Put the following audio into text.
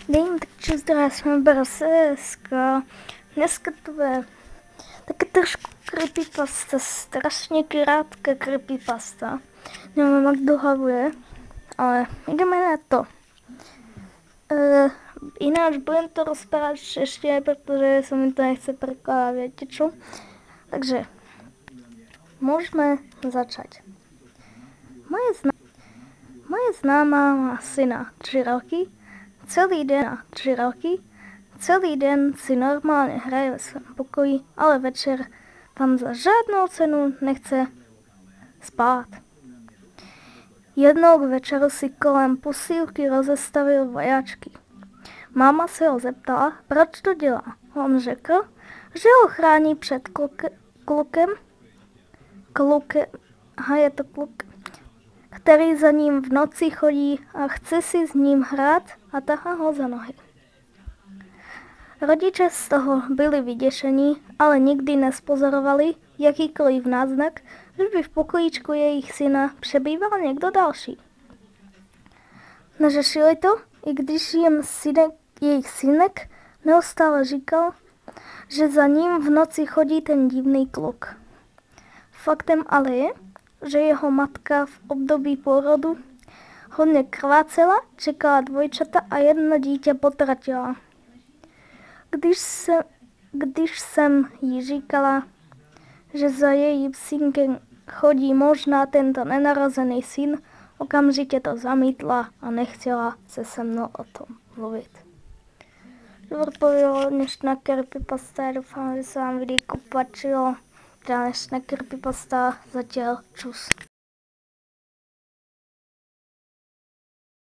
Dejme tak čuzdra, jsme Braseska. Dneska to je taky trošku creepypasta, strašně krátká creepypasta. Nevím, jak dlouhá bude, ale jdeme na to. Ináč budem to rozprávat v češtině, protože se mi to nechce prekládat, viete čo? Takže môžeme začať. Moje známá má syna 3 roky, celý den si normálně hraje ve svém pokoji, ale večer tam za žádnou cenu nechce spát. Jednou k večeru si kolem posílky rozestavil vajačky. Máma se ho zeptala, proč to dělá. On řekl, že ho chrání před klukem, který za ním v noci chodí a chce si s ním hrát a tahá ho za nohy. Rodiče z toho byli vyděšení, ale nikdy nespozorovali jakýkoliv náznak, že by v pokojíčku jejich syna přebýval někdo další. Neřešili to, i když jim jejich synek neustále říkal, že za ním v noci chodí ten divný kluk. Faktem ale je, že jeho matka v období porodu hodně krvácela, čekala dvojčata a jedno dítě potratila. Když jsem jí říkala, že za jejím synkem chodí možná tento nenarozený syn, okamžitě to zamítla a nechtěla se mnou o tom mluvit. To bylo dnešná creepypasta, doufám, že se vám videjko páčilo. Dnešná creepypasta, zatiaľ čus.